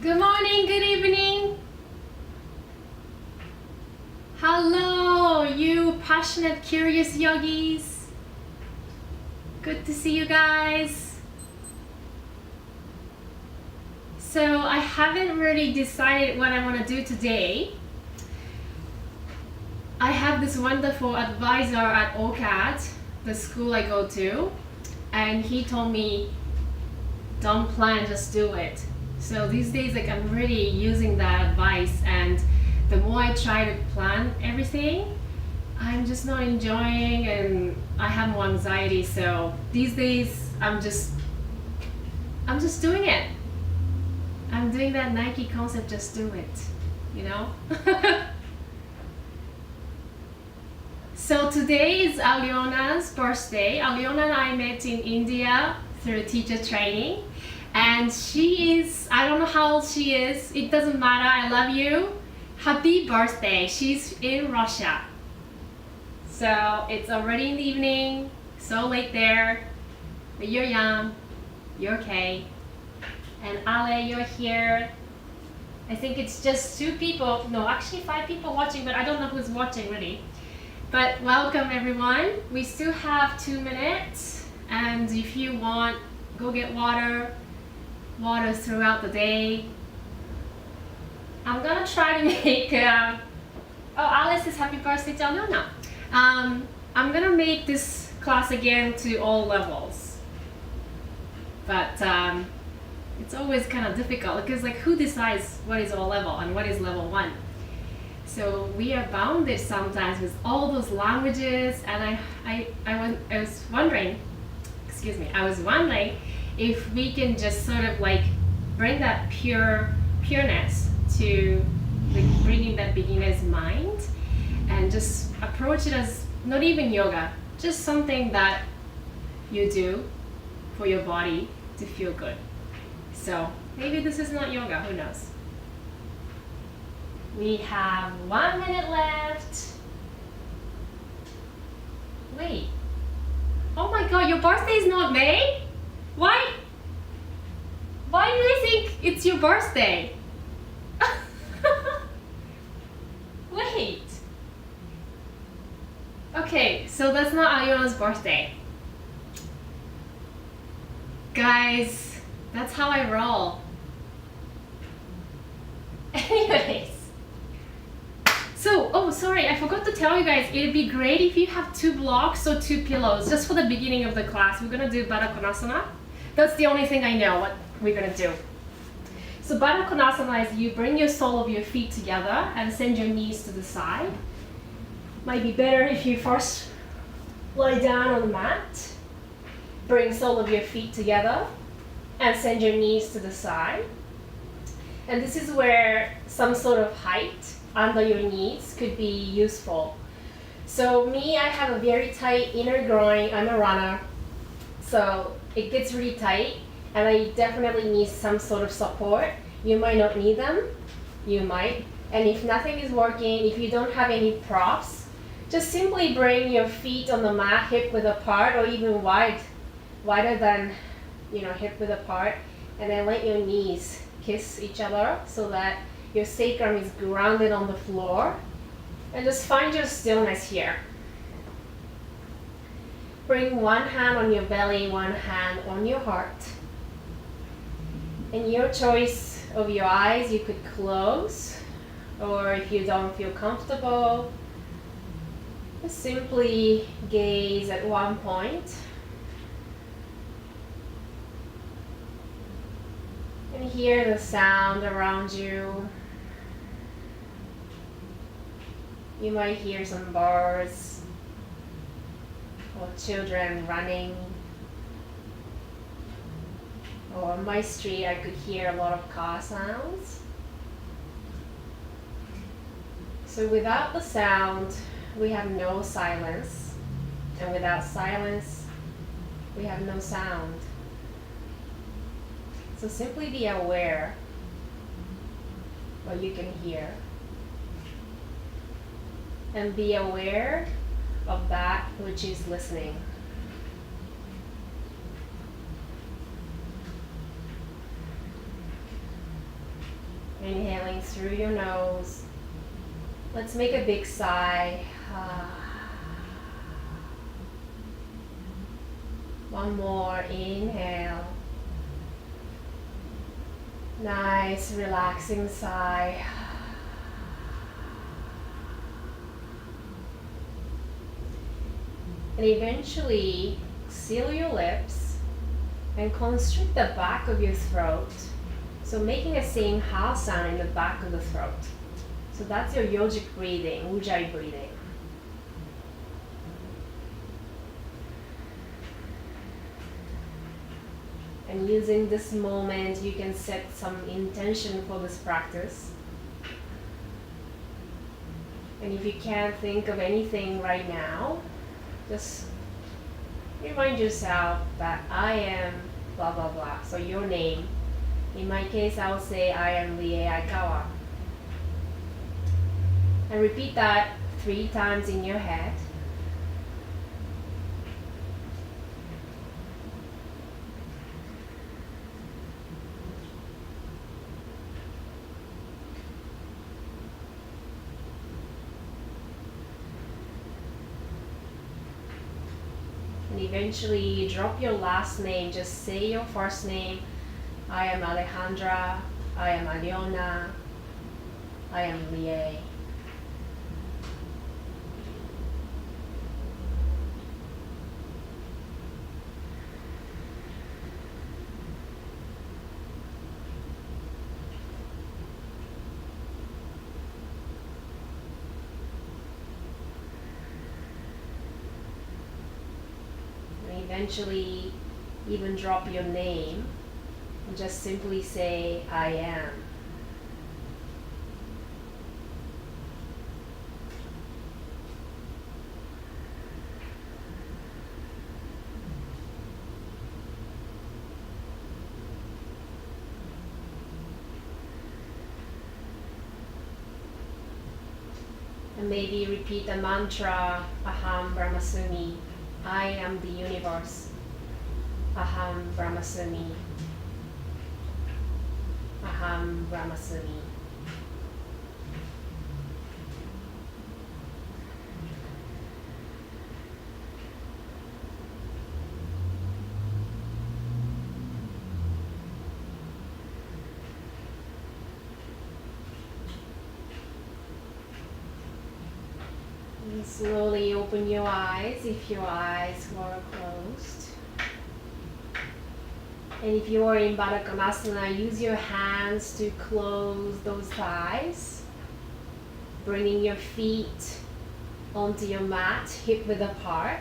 Good morning, good evening. Hello, you passionate, curious yogis. Good to see you guys. So I haven't really decided what I want to do today. I have this wonderful advisor at OCAT, the school I go to, and he told me, don't plan, just do it. So these days, I'm really using that advice, and the more I try to plan everything, I'm just not enjoying and I have more anxiety. So these days, I'm just doing it. I'm doing that Nike concept, just do it, you know? So today is Aliona's birthday. Aliona and I met in India through teacher training. And she is, I don't know how old she is. It doesn't matter, I love you. Happy birthday. She's in Russia. So it's already in the evening, so late there. But you're young, you're okay. And Ale, you're here. I think it's just 2 people, no, actually 5 people watching, but I don't know who's watching really. But welcome everyone. We still have 2 minutes, and if you want, go get water throughout the day. I'm gonna try to make, oh, Alice is happy birthday to Aliona. I'm gonna make this class again to all levels. But it's always kind of difficult because who decides what is all level and what is level 1? So we are bounded sometimes with all those languages, and I was wondering if we can just sort of bring that pureness to bringing that beginner's mind and just approach it as not even yoga, just something that you do for your body to feel good. So maybe this is not yoga, who knows? We have 1 minute left. Wait. Oh my god, your birthday is not May? Why do I think it's your birthday? Wait. Okay, so that's not Aliona's birthday. Guys, that's how I roll. Anyways. So, oh sorry, I forgot to tell you guys, it'd be great if you have 2 blocks or 2 pillows just for the beginning of the class. We're gonna do Bhadda Konasa. That's the only thing I know what we're gonna do. So Bhadda Konasa is you bring your sole of your feet together and send your knees to the side. Might be better if you first lie down on the mat, bring sole of your feet together and send your knees to the side. And this is where some sort of height under your knees could be useful. So me, I have a very tight inner groin. I'm a runner, so it gets really tight, and I definitely need some sort of support. You might not need them, you might. And if nothing is working, if you don't have any props, just simply bring your feet on the mat, hip width apart, or even wider than hip width apart, and then let your knees kiss each other so that your sacrum is grounded on the floor, and just find your stillness here. Bring one hand on your belly, one hand on your heart. And your choice of your eyes, you could close, or if you don't feel comfortable, just simply gaze at one point. And hear the sound around you. You might hear some birds or children running. Or on my street, I could hear a lot of car sounds. So without the sound, we have no silence. And without silence, we have no sound. So simply be aware what you can hear. And be aware of that which is listening. Inhaling through your nose. Let's make a big sigh. One more, inhale. Nice, relaxing sigh. And eventually, seal your lips and constrict the back of your throat. So making a same ha sound in the back of the throat. So that's your yogic breathing, ujjayi breathing. And using this moment, you can set some intention for this practice. And if you can't think of anything right now, just remind yourself that I am blah blah blah. So your name. In my case, I will say I am Leeay. And repeat that 3 times in your head. And eventually drop your last name, just say your first name. I am Alejandra, I am Aliona, I am Leeay. Eventually, even drop your name and just simply say, I am. And maybe repeat the mantra, Aham Brahmasmi. I am the universe. Aham Brahmasmi. Aham Brahmasmi. And slowly open your eyes if your eyes were closed. And if you are in Bhadda Konasa, use your hands to close those thighs, bringing your feet onto your mat, hip width apart.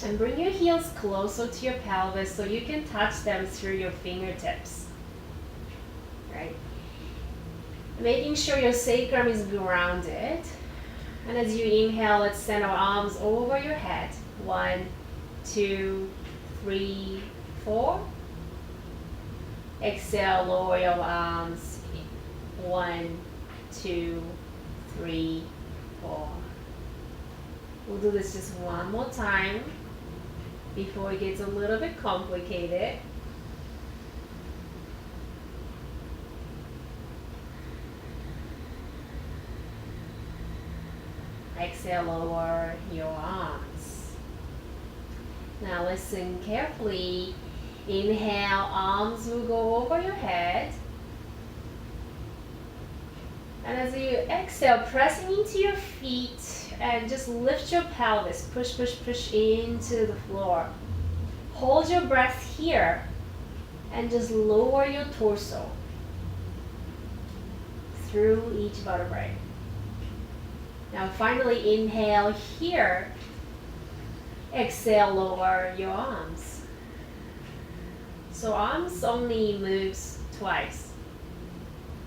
And bring your heels closer to your pelvis so you can touch them through your fingertips. Right? Making sure your sacrum is grounded. And as you inhale, let's send our arms over your head. 1, 2, 3, 4. Exhale, lower your arms. 1, 2, 3, 4. We'll do this just one more time before it gets a little bit complicated. Exhale, lower your arms. Now listen carefully. Inhale, arms will go over your head. And as you exhale, pressing into your feet and just lift your pelvis. Push, push, push into the floor. Hold your breath here and just lower your torso through each vertebrae. Now finally inhale here. Exhale, lower your arms. So arms only moves twice.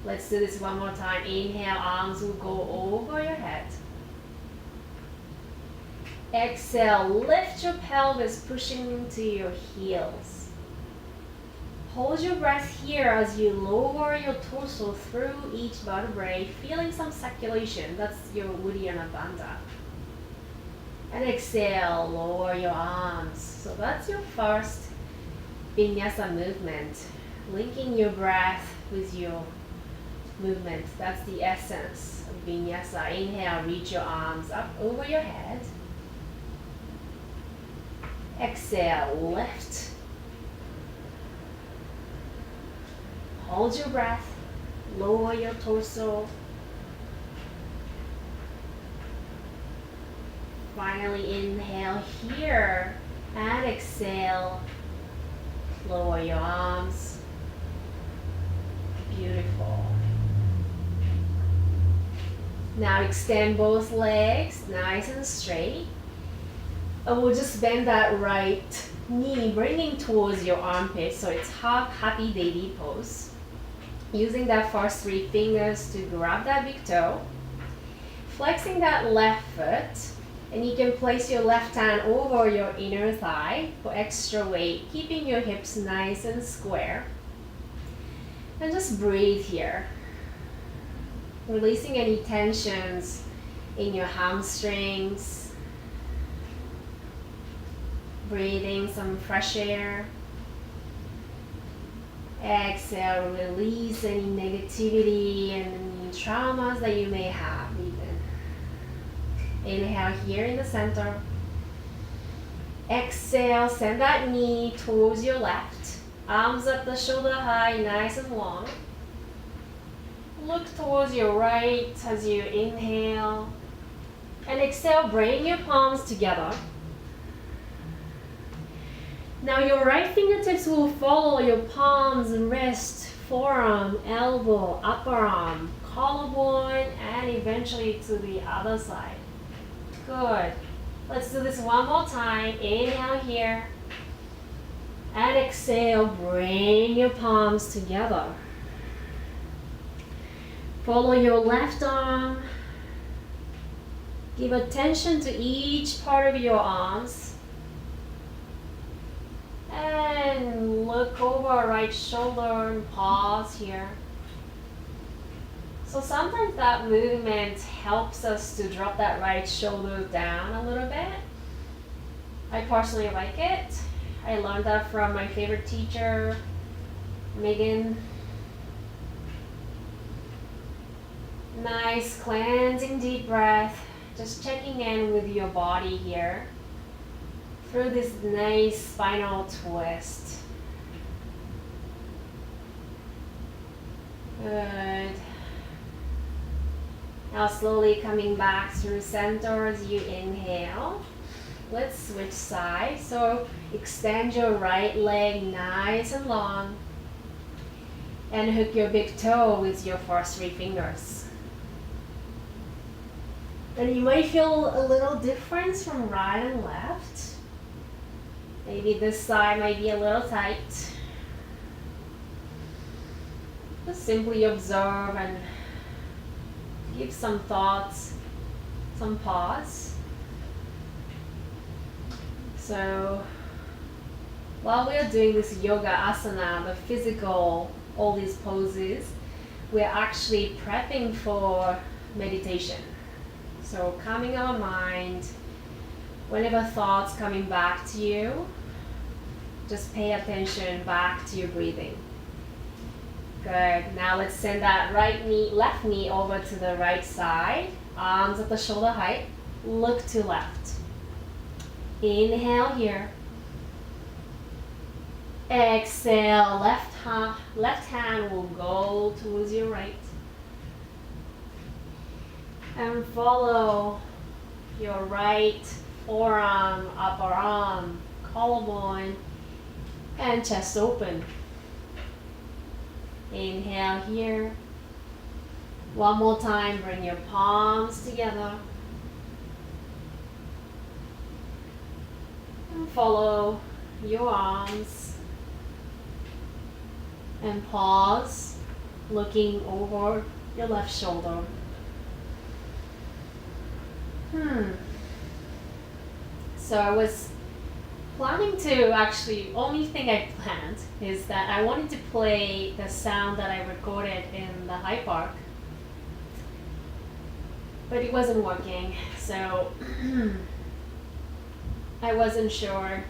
Let's do this one more time. Inhale, arms will go over your head. Exhale, lift your pelvis, pushing into your heels. Hold your breath here as you lower your torso through each vertebrae, feeling some circulation. That's your Uddiyana Bandha. And exhale, lower your arms. So that's your first Vinyasa movement. Linking your breath with your movement. That's the essence of Vinyasa. Inhale, reach your arms up over your head. Exhale, lift. Hold your breath. Lower your torso. Finally, inhale here and exhale. Lower your arms. Beautiful. Now extend both legs nice and straight. And we'll just bend that right knee, bringing towards your armpit, so it's half happy baby pose. Using that first 3 fingers to grab that big toe. Flexing that left foot. And you can place your left hand over your inner thigh for extra weight, keeping your hips nice and square. And just breathe here. Releasing any tensions in your hamstrings. Breathing some fresh air. Exhale, release any negativity and any traumas that you may have even. Inhale here in the center. Exhale, send that knee towards your left. Arms up the shoulder high, nice and long. Look towards your right as you inhale. And exhale, bring your palms together. Now your right fingertips will follow your palms, wrist, forearm, elbow, upper arm, collarbone, and eventually to the other side. Good. Let's do this one more time. Inhale here. And exhale, bring your palms together. Follow your left arm. Give attention to each part of your arms. And look over right shoulder and pause here. So sometimes that movement helps us to drop that right shoulder down a little bit. I personally like it. I learned that from my favorite teacher, Megan. Nice cleansing deep breath. Just checking in with your body here through this nice spinal twist. Good. Now slowly coming back through center as you inhale. Let's switch sides. So extend your right leg nice and long. And hook your big toe with your first 3 fingers. And you might feel a little difference from right and left. Maybe this side might be a little tight. Just simply observe and give some thoughts, some pause. So while we are doing this yoga asana, the physical, all these poses, we're actually prepping for meditation. So calming our mind, whenever thoughts coming back to you, just pay attention back to your breathing. Good. Now let's send that left knee over to the right side. Arms at the shoulder height. Look to left. Inhale here. Exhale. Left hand will go towards your right. And follow your right forearm, upper arm, collarbone, and chest open. Inhale here. One more time, bring your palms together. And follow your arms. And pause, looking over your left shoulder. So I was planning to only thing I planned is that I wanted to play the sound that I recorded in the high park, but it wasn't working, so I wasn't sure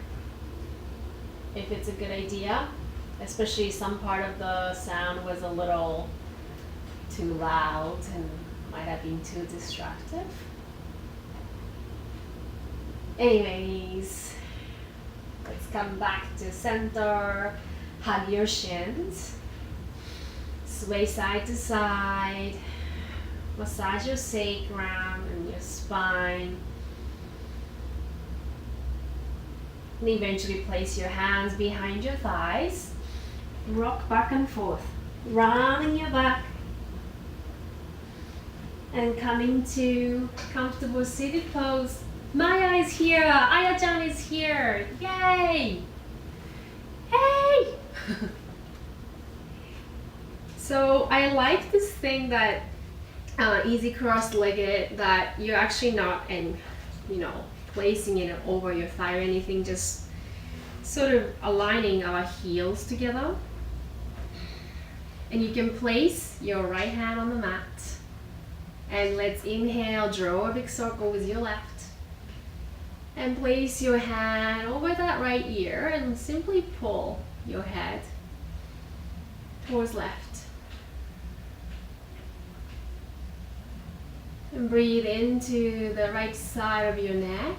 if it's a good idea, especially some part of the sound was a little too loud and might have been too distractive. Anyways, let's come back to center. Hug your shins. Sway side to side. Massage your sacrum and your spine. And eventually place your hands behind your thighs. Rock back and forth, rounding your back. And coming to comfortable seated pose. Maya is here, Aya-chan is here, yay! Hey! So I like this thing that easy cross-legged, that you're actually not placing it over your thigh or anything, just sort of aligning our heels together. And you can place your right hand on the mat. And let's inhale, draw a big circle with your left. And place your hand over that right ear and simply pull your head towards left. And breathe into the right side of your neck.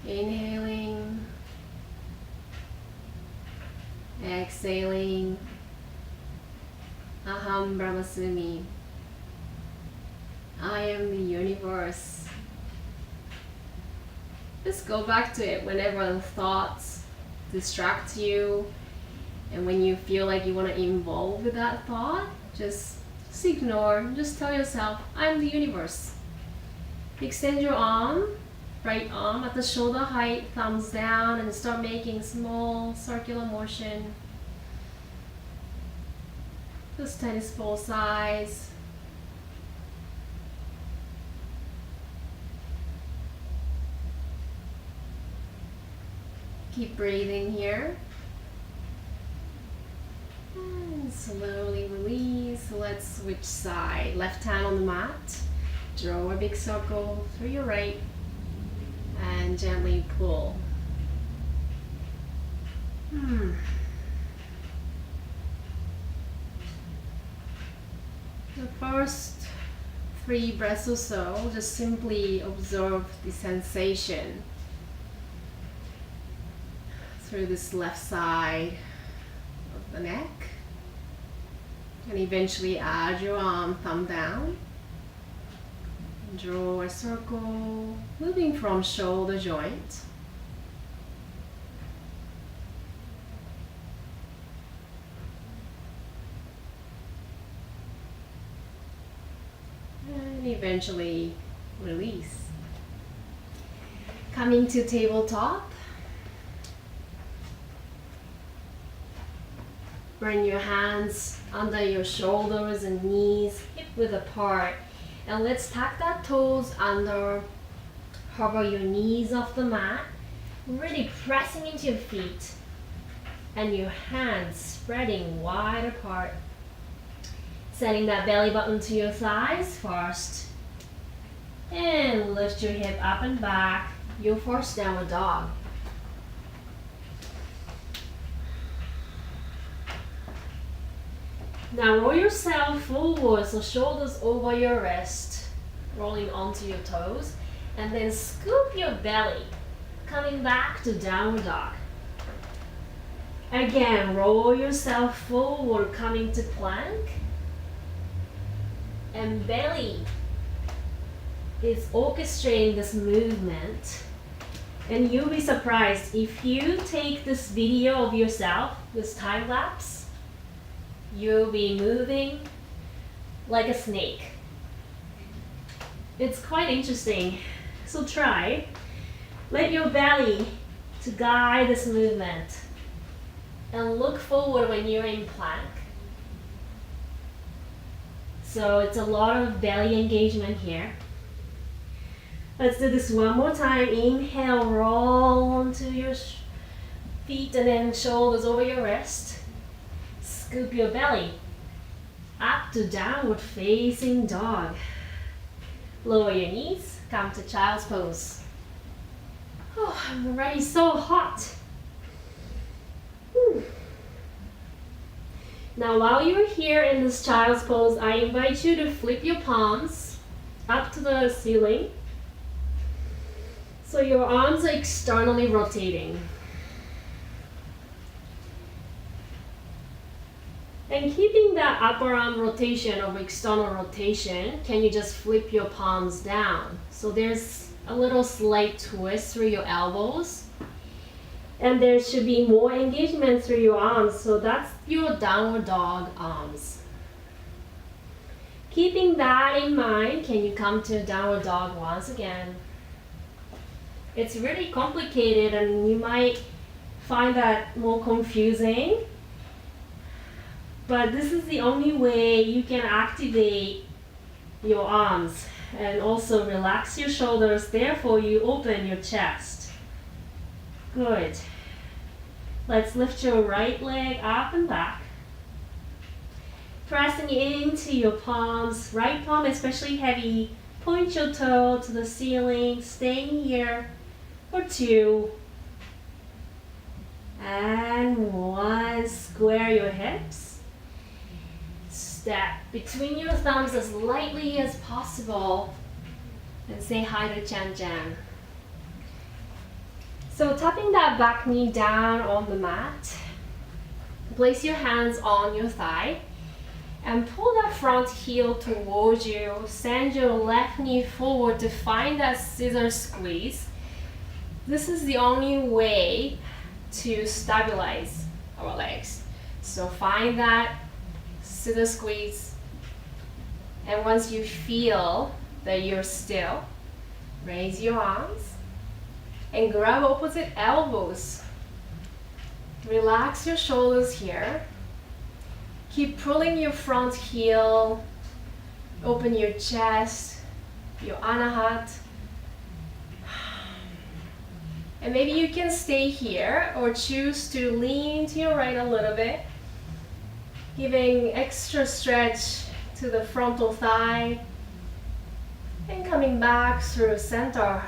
Inhaling. Exhaling. Aham Brahmasmi. I am the universe. Just go back to it whenever the thoughts distract you, and when you feel like you want to involve with that thought, just ignore. Just tell yourself, I'm the universe. Extend your arm, right arm at the shoulder height, thumbs down, and start making small circular motion. Just tennis ball size. Keep breathing here. And slowly release. Let's switch side. Left hand on the mat. Draw a big circle through your right. And gently pull. The first 3 breaths or so, just simply observe the sensation through this left side of the neck, and eventually add your arm, thumb down, and draw a circle moving from shoulder joint and eventually release. Coming to tabletop. Bring your hands under your shoulders and knees, hip width apart. And let's tuck that toes under, hover your knees off the mat, really pressing into your feet. And your hands spreading wide apart. Setting that belly button to your thighs first. And lift your hip up and back, your first downward dog. Now roll yourself forward, so shoulders over your wrist, rolling onto your toes, and then scoop your belly, coming back to downward dog. Again, roll yourself forward, coming to plank, and belly is orchestrating this movement. And you'll be surprised if you take this video of yourself, this time lapse, you'll be moving like a snake. It's quite interesting. So try. Let your belly to guide this movement. And look forward when you're in plank. So it's a lot of belly engagement here. Let's do this one more time. Inhale, roll onto your feet and then shoulders over your wrist. Scoop your belly up to downward facing dog. Lower your knees, come to child's pose. Oh, I'm already so hot. Whew. Now while you're here in this child's pose, I invite you to flip your palms up to the ceiling. So your arms are externally rotating. And keeping that upper arm rotation or external rotation, can you just flip your palms down? So there's a little slight twist through your elbows. And there should be more engagement through your arms. So that's your downward dog arms. Keeping that in mind, can you come to downward dog once again? It's really complicated and you might find that more confusing. But this is the only way you can activate your arms and also relax your shoulders. Therefore, you open your chest. Good. Let's lift your right leg up and back. Pressing into your palms, right palm especially heavy. Point your toe to the ceiling, staying here for 2. And 1, square your hips. Step between your thumbs as lightly as possible and say hi to Chan Chan. So tapping that back knee down on the mat, place your hands on your thigh and pull that front heel towards you. Send your left knee forward to find that scissor squeeze. This is the only way to stabilize our legs. So find that scissor squeeze, and once you feel that you're still, raise your arms and grab opposite elbows. Relax your shoulders here. Keep pulling your front heel, open your chest, your anahat. And maybe you can stay here or choose to lean to your right a little bit, giving extra stretch to the frontal thigh and coming back through center.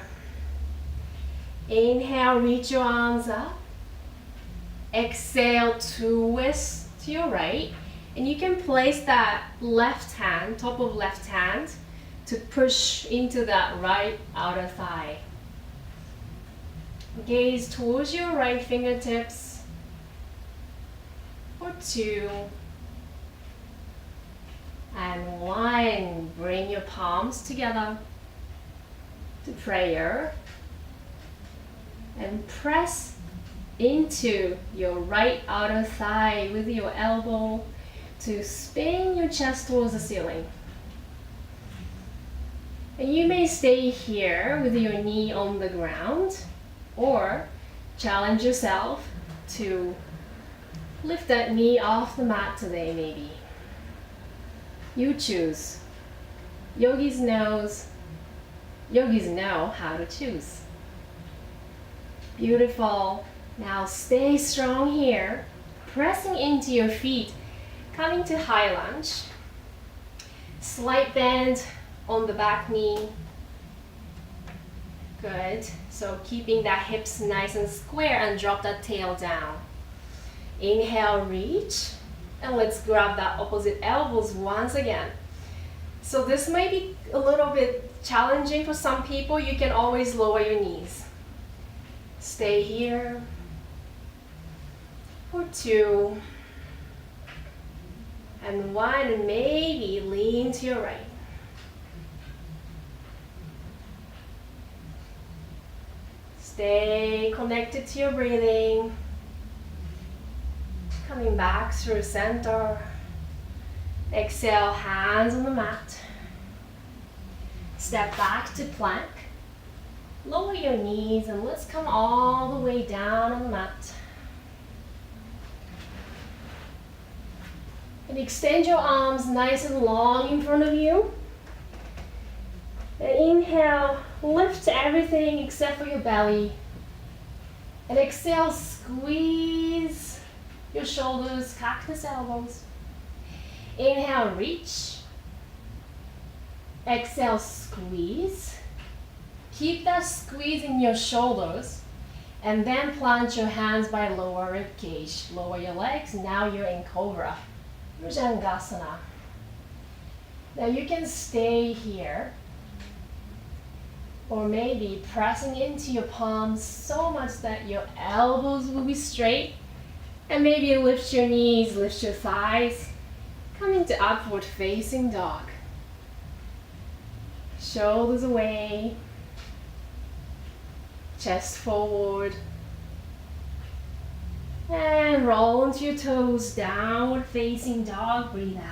Inhale, reach your arms up. Exhale, twist to your right. And you can place that left hand, top of left hand, to push into that right outer thigh. Gaze towards your right fingertips for 2. And 1, bring your palms together to prayer and press into your right outer thigh with your elbow to spin your chest towards the ceiling. And you may stay here with your knee on the ground or challenge yourself to lift that knee off the mat today maybe. You choose. Yogis know how to choose. Beautiful. Now stay strong here, pressing into your feet, coming to high lunge. Slight bend on the back knee. Good. So keeping that hips nice and square and drop that tail down. Inhale, reach. And let's grab that opposite elbows once again. So this might be a little bit challenging for some people. You can always lower your knees. Stay here for 2. And 1, and maybe lean to your right. Stay connected to your breathing. Coming back through center. Exhale, hands on the mat. Step back to plank. Lower your knees and let's come all the way down on the mat. And extend your arms nice and long in front of you. And inhale, lift everything except for your belly. And exhale, squeeze your shoulders, cactus elbows. Inhale, reach. Exhale, squeeze. Keep that squeeze in your shoulders. And then plant your hands by lower rib cage. Lower your legs. Now you're in Cobra. Bhujangasana. Now you can stay here, or maybe pressing into your palms so much that your elbows will be straight, and maybe lift your knees, lift your thighs, come into upward facing dog. Shoulders away, chest forward, and roll onto your toes, downward facing dog, breathe out.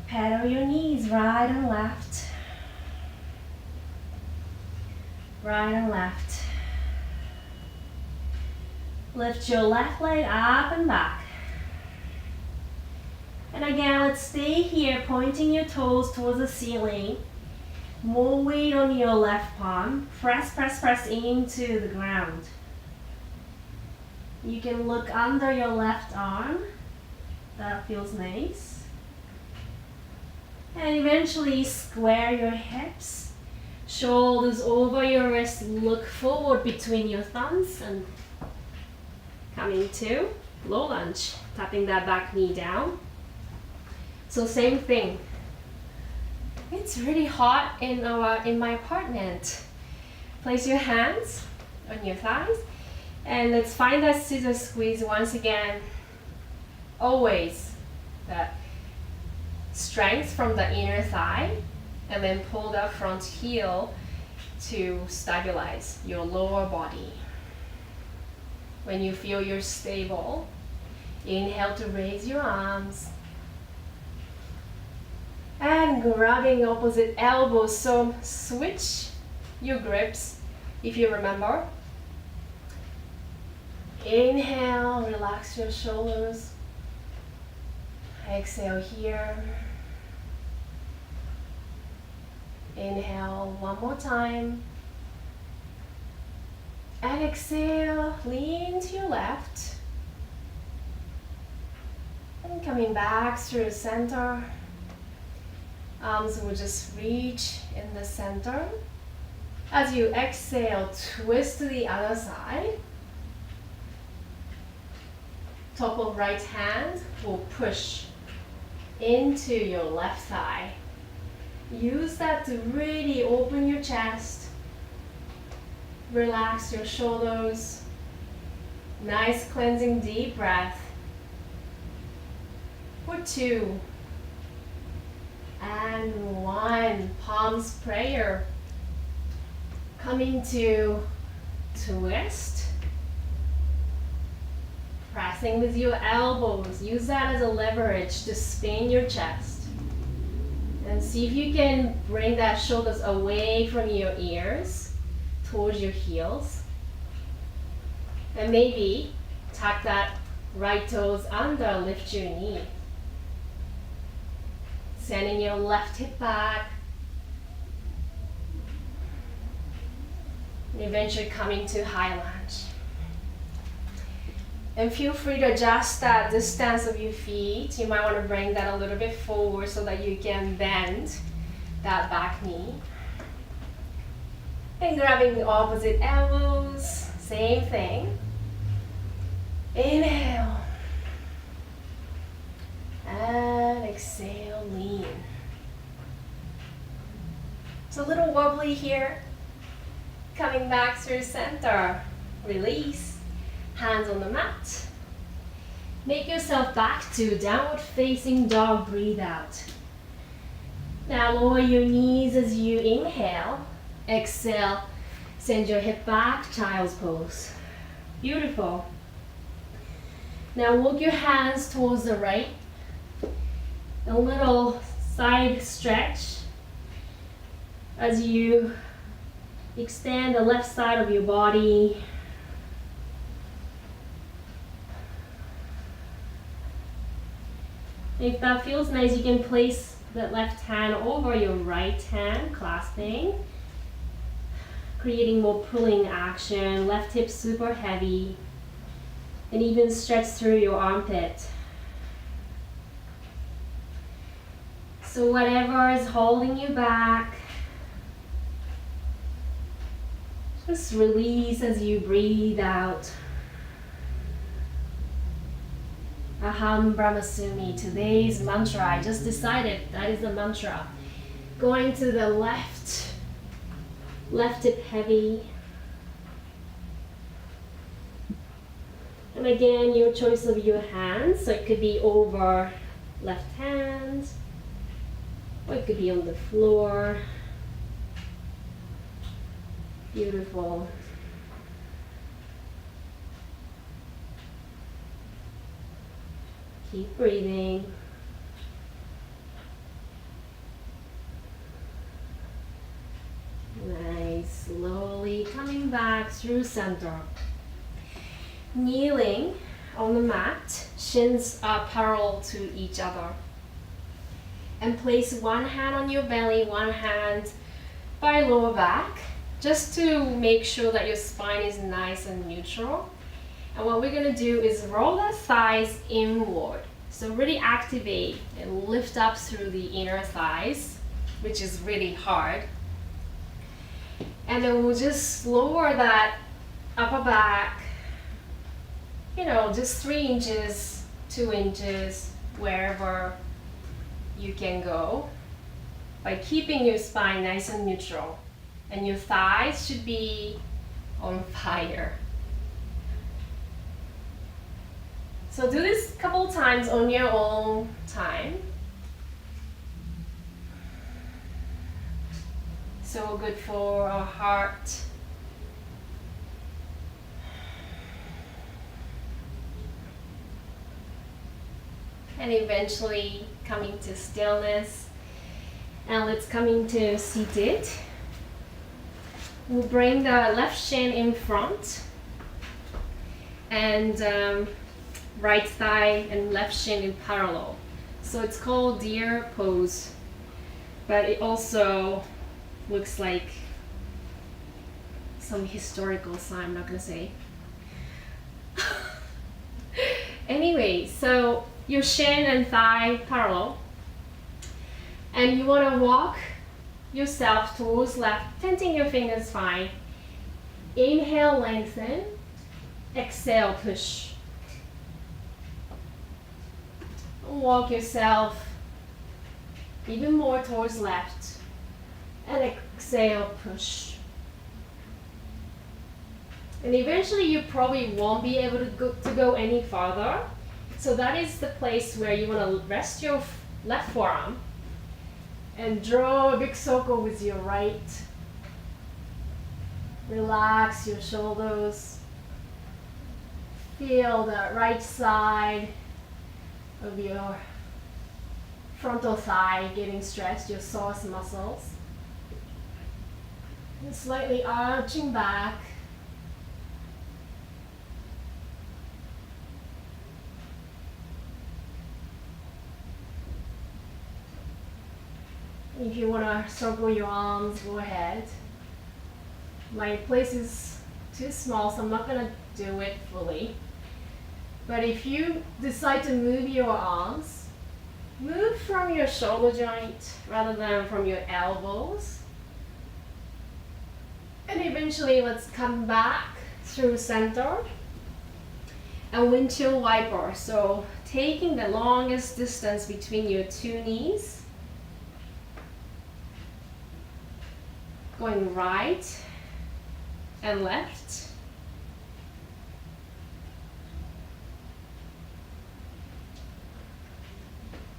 Pedal your knees right and left. Right and left. Lift your left leg up and back. And again, let's stay here, pointing your toes towards the ceiling. More weight on your left palm. Press, press, press into the ground. You can look under your left arm. That feels nice. And eventually square your hips. Shoulders over your wrists. Look forward between your thumbs and coming to low lunge. Tapping that back knee down. So same thing. It's really hot in my apartment. Place your hands on your thighs and let's find that scissor squeeze once again. Always that strength from the inner thigh and then pull that front heel to stabilize your lower body. When you feel you're stable, inhale to raise your arms. And grabbing opposite elbows, so switch your grips if you remember. Inhale, relax your shoulders. Exhale here. Inhale one more time. And exhale, lean to your left. And coming back through the center. Arms will just reach in the center. As you exhale, twist to the other side. Top of right hand will push into your left thigh. Use that to really open your chest. Relax your shoulders. Nice cleansing deep breath. For 2. And 1, palms prayer. Coming to twist. Pressing with your elbows. Use that as a leverage to spin your chest. And see if you can bring that shoulders away from your ears towards your heels. And maybe tuck that right toes under, lift your knee. Sending your left hip back. And eventually coming to high lunge. And feel free to adjust that distance of your feet. You might want to bring that a little bit forward so that you can bend that back knee. And grabbing the opposite elbows, same thing. Inhale. And exhale, lean. It's a little wobbly here. Coming back through center. Release. Hands on the mat. Make yourself back to downward facing dog. Breathe out. Now lower your knees as you inhale. Exhale. Send your hip back. Child's pose. Beautiful. Now walk your hands towards the right. A little side stretch as you extend the left side of your body. If that feels nice, you can place the left hand over your right hand, clasping, creating more pulling action. Left hip super heavy, and even stretch through your armpit. So whatever is holding you back, just release as you breathe out. Aham Brahmasmi, today's mantra. I just decided that is the mantra. Going to the left hip heavy. And again, your choice of your hands. So it could be over left hand, or it could be on the floor. Beautiful. Keep breathing. Nice. Slowly coming back through center. Kneeling on the mat, shins are parallel to each other. And place one hand on your belly, one hand by lower back, just to make sure that your spine is nice and neutral. And what we're going to do is roll the thighs inward. So really activate and lift up through the inner thighs, which is really hard. And then we'll just lower that upper back, just 3 inches, 2 inches, wherever you can go, by keeping your spine nice and neutral. And your thighs should be on fire. So do this a couple times on your own time. So good for our heart. And eventually coming to stillness. And let's come into seated. We'll bring the left shin in front. And right thigh and left shin in parallel. So it's called deer pose. But it also looks like some historical sign, I'm not gonna say. Anyway, so your shin and thigh parallel. And you wanna walk yourself towards left, tenting your fingers fine. Inhale, lengthen. Exhale, push. Walk yourself even more towards left. And exhale, push. And eventually you probably won't be able to go any farther. So that is the place where you want to rest your left forearm and draw a big circle with your right. Relax your shoulders. Feel the right side of your frontal thigh getting stretched, your psoas muscles. And slightly arching back. If you want to circle your arms, go ahead. My place is too small, so I'm not going to do it fully. But if you decide to move your arms, move from your shoulder joint rather than from your elbows. And eventually let's come back through center. And windshield wiper. So taking the longest distance between your 2 knees. Going right and left.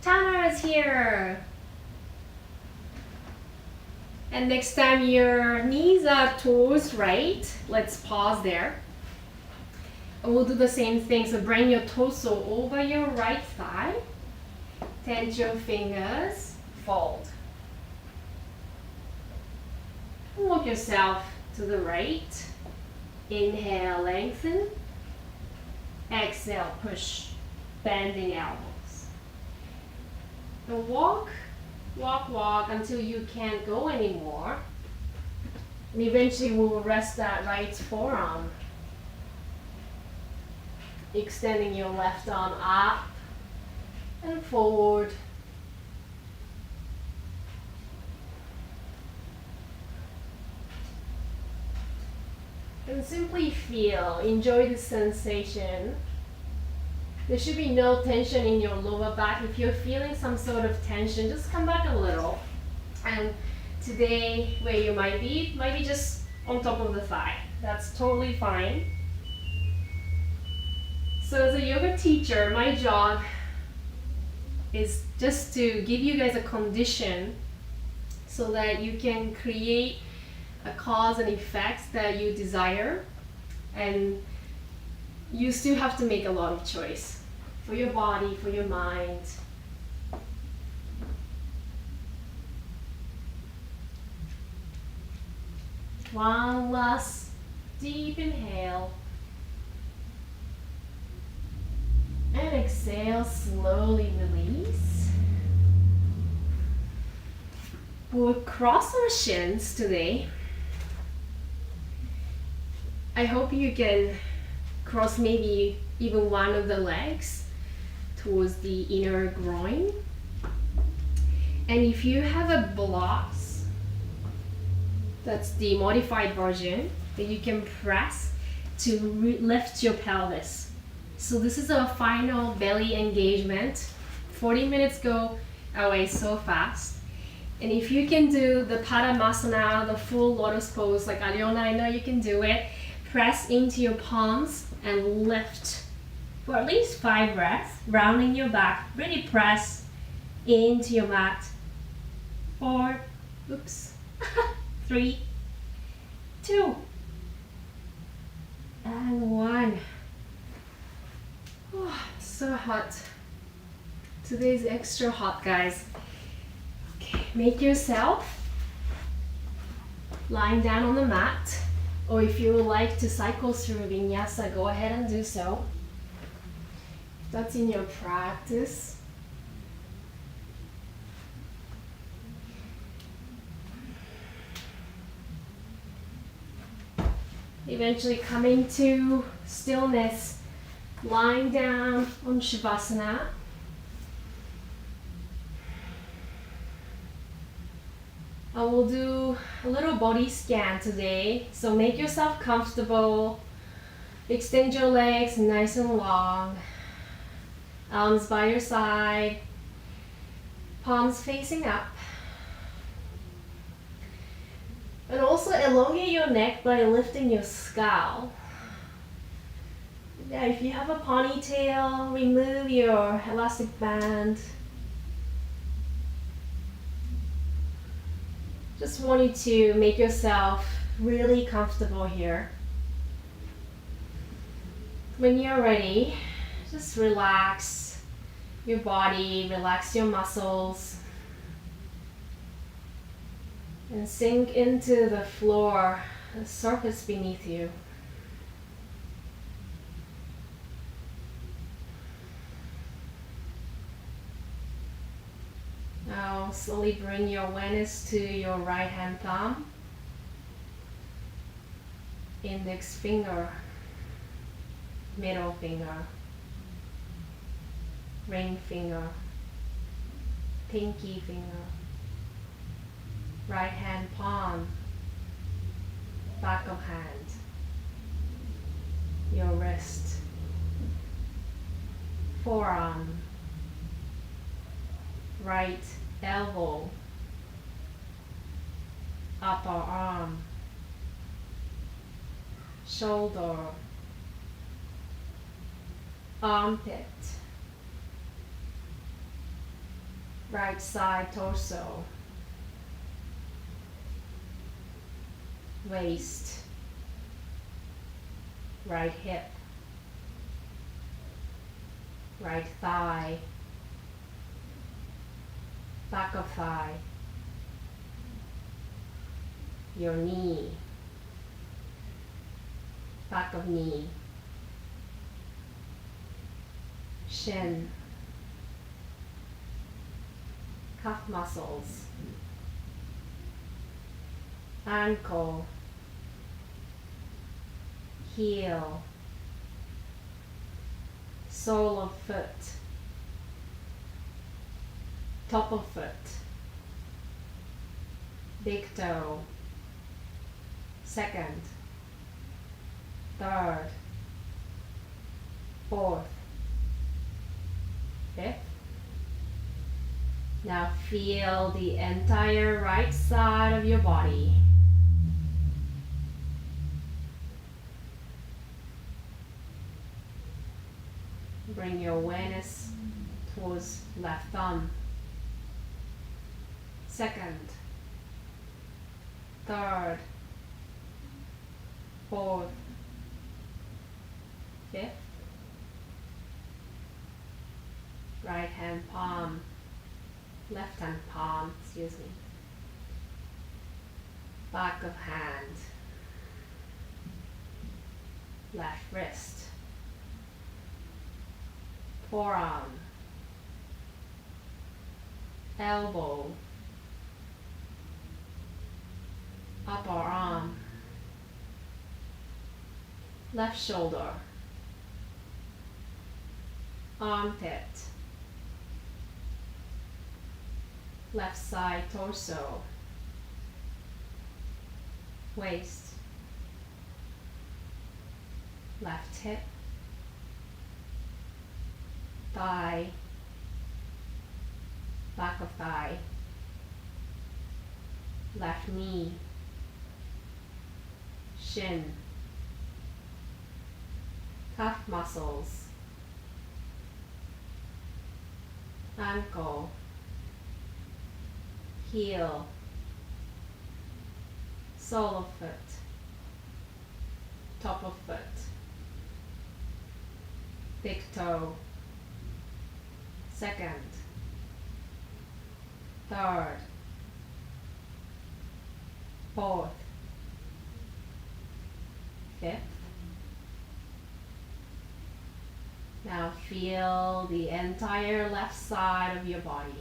Tana is here. And next time your knees are towards right, let's pause there. And we'll do the same thing. So bring your torso over your right thigh. Tense your fingers, fold. Walk yourself to the right. Inhale, lengthen. Exhale, push. Bending elbows. And walk, walk, walk until you can't go anymore. And eventually we'll rest that right forearm. Extending your left arm up and forward. And simply feel, enjoy the sensation There should be no tension in your lower back. If you're feeling some sort of tension, just come back a little. And today, where you might be just on top of the thigh. That's totally fine. So as a yoga teacher, my job is just to give you guys a condition so that you can create a cause and effect that you desire, and you still have to make a lot of choice for your body, for your mind. One last deep inhale. And exhale, slowly release. We'll cross our shins today. I hope you can cross maybe even one of the legs towards the inner groin. And if you have a blocks, that's the modified version, that you can press to lift your pelvis. So this is our final belly engagement. 40 minutes go away so fast. And if you can do the Padmasana, the full lotus pose, like Aliona, I know you can do it. Press into your palms and lift for at least 5 breaths, rounding your back. Really press into your mat. 4, 3, 2, and 1. Oh, so hot. Today's extra hot, guys. Okay, make yourself lying down on the mat, or if you would like to cycle through Vinyasa, go ahead and do so. If that's in your practice. Eventually coming to stillness, lying down on Shavasana. I will do a little body scan today, so make yourself comfortable. Extend your legs nice and long. Arms by your side, palms facing up. And also elongate your neck by lifting your skull. Yeah, if you have a ponytail, remove your elastic band. Just want you to make yourself really comfortable here. When you're ready, just relax your body, relax your muscles, and sink into the floor, the surface beneath you. Now slowly bring your awareness to your right hand thumb, index finger, middle finger, ring finger, pinky finger, right hand palm, back of hand, your wrist, forearm, right elbow, upper arm, shoulder, armpit, right side torso, waist, right hip, right thigh, back of thigh, your knee, back of knee, shin, calf muscles, ankle, heel, sole of foot, top of foot, big toe, second, third, fourth, fifth. Now feel the entire right side of your body. Bring your awareness towards left thumb. Second, third, fourth, fifth. Right hand palm, left hand palm, excuse me. Back of hand, left wrist, forearm, elbow, upper arm, left shoulder, armpit, left side torso, waist, left hip, thigh, back of thigh, left knee, shin, calf muscles, ankle, heel, sole of foot, top of foot, big toe, second, third, fourth, fifth. Now feel the entire left side of your body.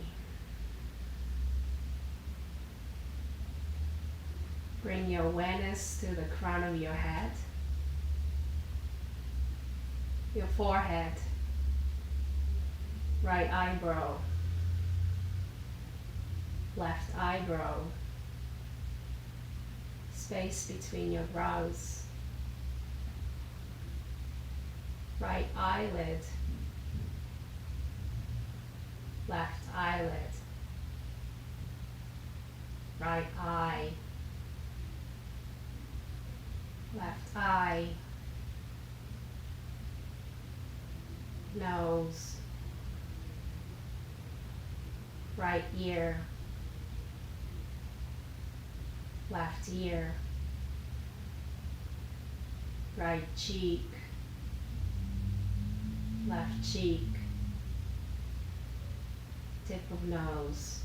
Bring your awareness to the crown of your head, your forehead, right eyebrow, left eyebrow, space between your brows, right eyelid, left eyelid, right eye, left eye, nose, right ear, left ear, right cheek, left cheek, tip of nose,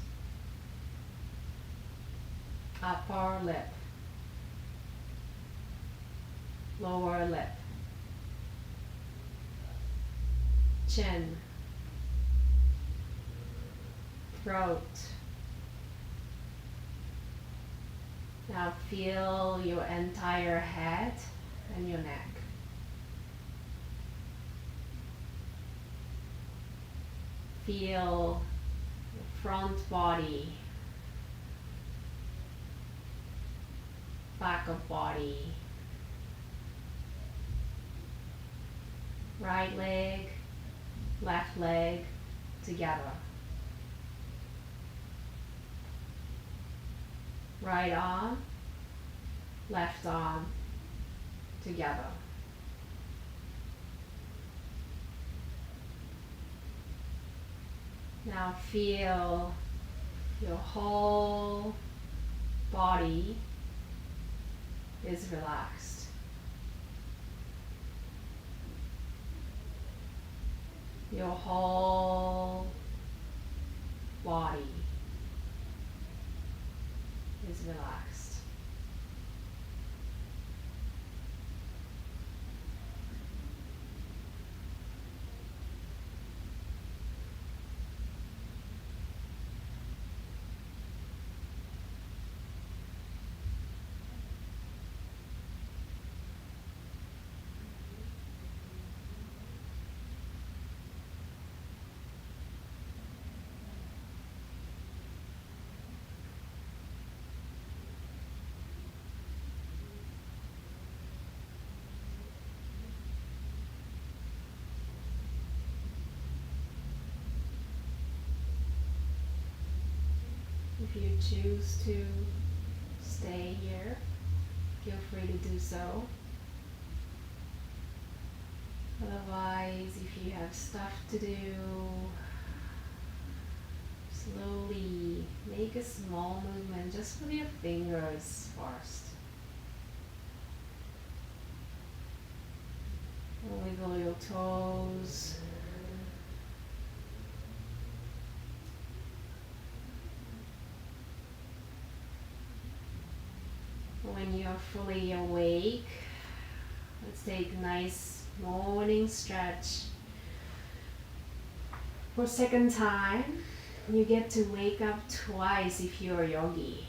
upper lip, lower lip, chin, throat. Now feel your entire head and your neck. Feel the front body, back of body, right leg, left leg together. Right arm, left arm together. Now feel your whole body is relaxed. Your whole body is relaxed. If you choose to stay here, feel free to do so. Otherwise, if you have stuff to do, slowly make a small movement just with your fingers first. Wiggle your toes. When you are fully awake, let's take a nice morning stretch. For second time, you get to wake up twice if you're a yogi.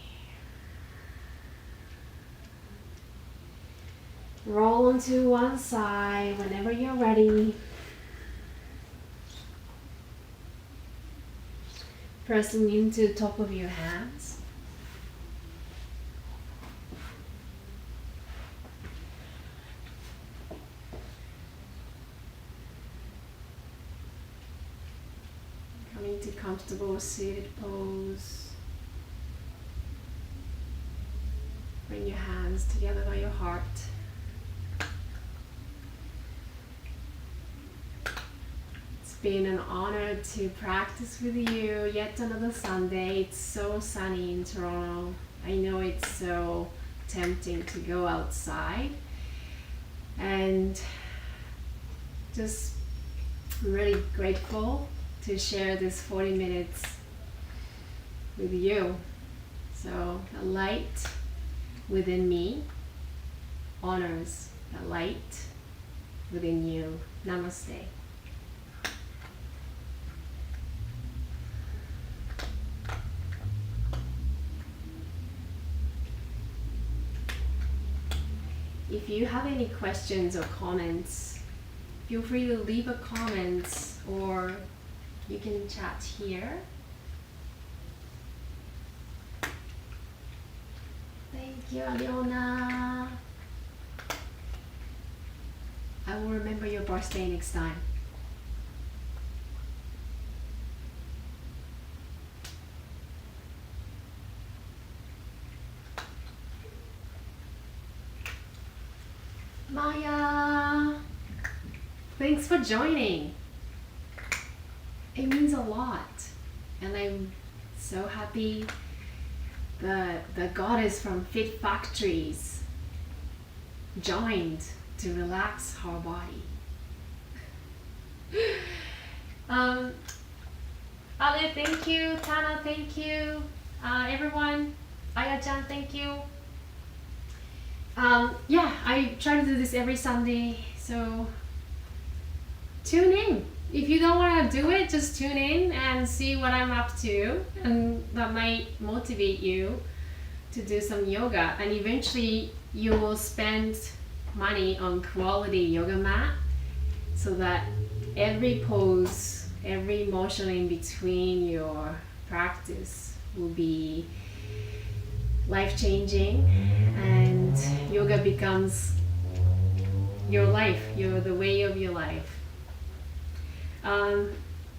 Roll onto one side whenever you're ready. Pressing into the top of your hands. Coming to comfortable seated pose. Bring your hands together by your heart. Been an honor to practice with you yet another Sunday. It's so sunny in Toronto. I know it's so tempting to go outside, and just really grateful to share this 40 minutes with you. So the light within me honors the light within you. Namaste. If you have any questions or comments, feel free to leave a comment, or you can chat here. Thank you, Aliona. I will remember your birthday next time. Maya, thanks for joining. It means a lot, and I'm so happy the goddess from Fit Factories joined to relax her body. Ale, thank you. Tana, thank you. Everyone, Aya-chan, thank you. Yeah, I try to do this every Sunday, so tune in. If you don't want to do it, just tune in and see what I'm up to, and that might motivate you to do some yoga, and eventually you will spend money on quality yoga mat so that every pose, every motion in between your practice will be life-changing, and yoga becomes your life, the way of your life.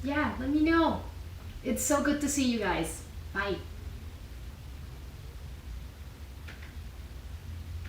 Yeah, let me know. It's so good to see you guys. Bye.